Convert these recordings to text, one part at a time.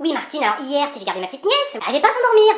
Oui Martine, alors hier, j'ai gardé ma petite nièce, elle n'arrivait pas à s'endormir.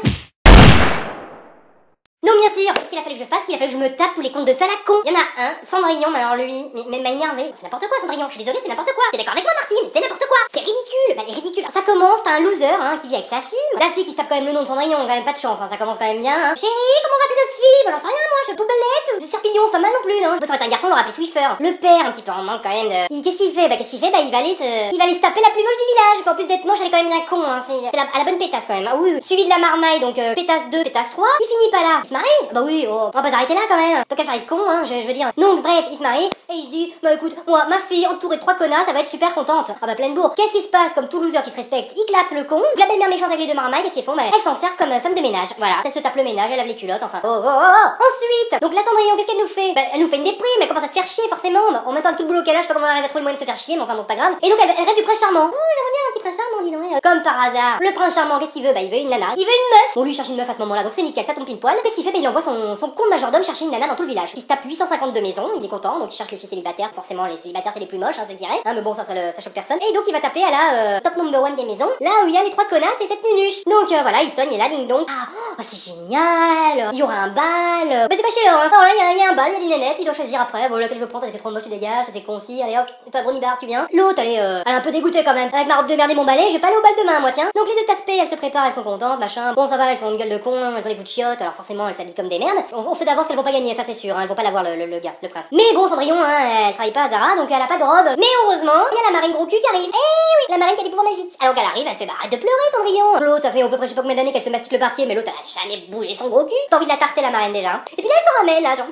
Non bien sûr, qu'est-ce qu'il a fallu que je fasse? Qu'il a fallu que je me tape tous les contes de fées à la con. Il y en a un, Cendrillon, mais alors lui, mais m'a énervé. C'est n'importe quoi Cendrillon, je suis désolée, c'est n'importe quoi. T'es d'accord avec moi Martine? C'est n'importe quoi. C'est ridicule, bah c'est ridicule. Alors, ça commence, t'as un loser, hein, qui vit avec sa fille. La fille qui se tape quand même le nom de Cendrillon, quand même pas de chance, hein, ça commence quand même bien, hein. Chérie, comment on va appeler notre fille? Bah j'en sais rien moi, je poubellette, c'est Serpillon, c'est pas mal non plus, non. Ça va être un garçon, on l'aura appelé Swiffer. Le père, un petit peu en manque quand même de... Qu'est-ce qu'il fait? Bah qu'est-ce qu'il fait? Bah il va aller se taper la plus moche du village. Puis en plus d'être moche, elle est quand même bien con, hein. C'est à la bonne pétasse quand même, hein. Oui, suivi de la marmaille, donc pétasse 2, pétasse 3. Il finit pas là. Il se marie? Bah oui, oh, on va pas s'arrêter là quand même. Tant qu'à faire être con, hein, je veux dire. Donc bref, il se marie et il se dit, bah écoute, moi, ma fille entourée de 3 connasses, ça va être super contente. Ah bah pleine bourre. Qu'est-ce qui se passe? Comme tout loser qui se respecte, il claque le con. La belle-mère méchante avec les deux marmailles, qu'est-ce qu'ils font? Bah elles s'en servent comme femme de ménage. Voilà, elle se tape le ménage, elle lave les culottes, enfin. Oh. Ensuite, donc la Cendrillon, qu'est-ce qu'elle nous fait? Bah elle nous fait une déprime, elle commence à se faire chier forcément. Bah, en même temps que tout le boulot qu'elle a, je sais pas comment elle arrive à trouver le moyen de se faire chier, mais enfin bon c'est pas grave. Et donc elle rêve du prince charmant. Oh j'aimerais bien un petit prince charmant, dis donc. Comme par hasard, le prince charmant, qu'est-ce qu'il veut? Bah il veut une nana, il veut une meuf. Bon lui il cherche une meuf à ce moment-là, donc c'est nickel, ça tombe pile poil. Qu'est-ce qu'il fait? Bah il envoie son con de majordome chercher une nana dans tout le village. Il se tape 852 maisons, il est content, donc il cherche les filles célibataires. Forcément les célibataires c'est les plus moches, hein, c'est qui reste. Hein, mais bon ça choque personne. Et donc il va taper à la top number 1 des maisons, là où il y a les 3 connasses et cette nunuche. Donc voilà, il sonne, il est là, ding dong. Ah oh, c'est génial. Il y aura un bal. Bah c'est pas chez l'or, hein. Ça, là il y a un bal, il y a des nénettes, il doit choisir après. Bon laquelle je prends, t'étais trop moche, tu dégages, c'était con aussi. Allez hop, toi Brunibar, tu viens. L'autre elle est un peu dégoûtée quand même. Avec ma robe de merde et mon balai, je vais pas aller au bal demain moi tiens. Donc les deux taspées, elles se préparent, elles sont contentes, machin. Bon ça va, elles sont une gueule de con, elles ont des goûts de chiottes, alors forcément elles s'habillent comme des merdes. On sait d'avance qu'elles vont pas gagner, ça c'est sûr, hein. Elles vont pas l'avoir le gars, le prince. Mais bon Cendrillon, hein, elle travaille pas à Zara, donc elle a pas de robe. Mais heureusement, il y a la marraine gros cul qui arrive. Eh oui, la marraine qui a des pouvoirs magiques. Alors qu'elle arrive, elle fait bah arrête de pleurer Cendrillon. L'autre ça fait à peu près je sais pas combien d'années qu'elle se mastique le parquet, mais l'autre elle a jamais bougé son gros cul. T'as envie de la tarter la marraine déjà. Et puis là elle s'en ramène là, genre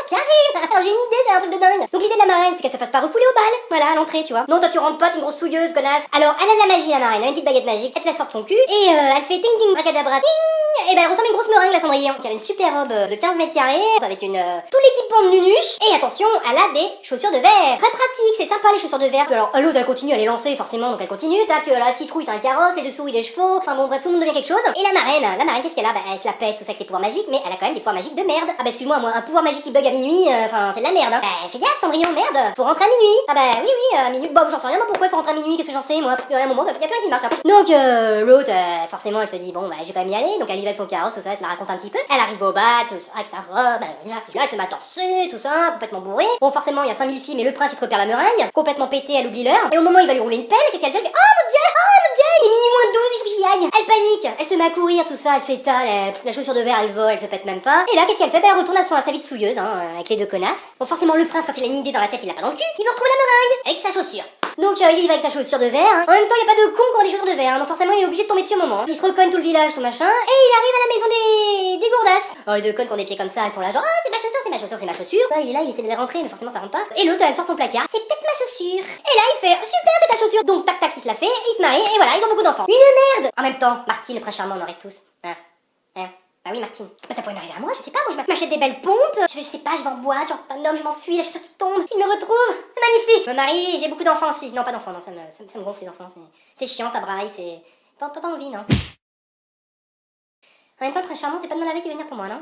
j'arrive. Alors j'ai une idée, c'est un truc de dingue. Donc l'idée de la marraine, c'est qu'elle se fasse pas refouler au bal. Voilà, à l'entrée, tu vois. Non, toi tu rentres pas, t'es une grosse souilleuse, connasse. Alors elle a de la magie la marraine, elle a une petite baguette magique, elle te la sort de son cul et elle fait ting ting bracadabra ting. Et ben elle ressemble à une grosse meringue la Cendrillon. Elle a une super robe de 15 mètres carrés avec une tout l'équipement de nunuche. Et attention, elle a des chaussures de verre. Très pratique, c'est sympa les chaussures de verre. Alors l'autre elle continue, elle est lancée forcément, donc elle continue. Tac, la citrouille c'est un carrosse, les dessous il des chevaux. Enfin bon bref, tout le monde devient quelque chose. Et la marraine qu'est-ce qu'elle a? Bah elle se la pète, tout ça avec ses pouvoirs magiques, mais elle a quand même des pouvoirs magiques de merde. Ah bah excuse-moi, moi un pouvoir magique qui bug à minuit, enfin c'est de la merde. Hein. Bah fais gaffe Cendrillon, merde. Faut rentrer à minuit. Ah bah oui, à minuit. Bon j'en sais rien moi pourquoi il faut rentrer à minuit, qu'est-ce que j'en sais moi. Il y a un moment, y a plein qui marche. Hein. Donc l'autre forcément elle se dit bon bah je vais quand même y aller, donc elle y va avec son carrosse, tout ça, elle se la raconte un petit peu. Elle arrive au bal, tout ça, avec sa robe, là elle se met à danser, tout ça, complètement bourrée. Bon forcément il y a 5000 filles, mais le prince il te repère la meringue, complètement pété, elle oublie l'heure. Et au moment où il va lui rouler une pelle, qu'est-ce qu'elle fait? Oh mon dieu, il est minuit moins 12, il faut que j'y aille. Elle panique, elle se met à courir, tout ça, elle s'étale, la chaussure de verre elle vole, elle se pète même pas. Et là qu'est-ce qu'elle fait? Elle retourne à sa vie de souilleuse, hein, avec les deux connasses. Bon forcément le prince quand il a une idée dans la tête, il l'a pas dans le cul, il veut retrouver la meringue avec sa chaussure. Donc il y va avec sa chaussure de verre. Hein. En même temps, il y a pas de con qui ont des chaussures de verre. Hein. Donc forcément, il est obligé de tomber dessus au moment. Il se recogne tout le village, tout machin. Et il arrive à la maison des gourdasses. Alors les deux connes qui ont des pieds comme ça, elles sont là genre ah c'est ma chaussure, c'est ma chaussure, c'est ma chaussure. Là, il est là, il essaie de les rentrer, mais forcément ça rentre pas. Et l'autre, elle sort son placard. C'est peut-être ma chaussure. Et là, il fait super, c'est ta chaussure. Donc tac tac, il se la fait, il se marie et voilà, ils ont beaucoup d'enfants. Une merde. En même temps, Martine, le prince charmant, on en rêve tous. Hein. Bah oui Martine, bah, ça pourrait m'arriver à moi, je sais pas, moi je m'achète des belles pompes, je sais pas, je vais en boîte, genre un homme, je m'enfuis, la chaussure qui tombe, il me retrouve, c'est magnifique. Je me marie, j'ai beaucoup d'enfants aussi, non pas d'enfants, non, ça me gonfle les enfants, c'est chiant, ça braille, c'est pas envie, non. En même temps le prince charmant c'est pas de mon avis qui va venir pour moi, non.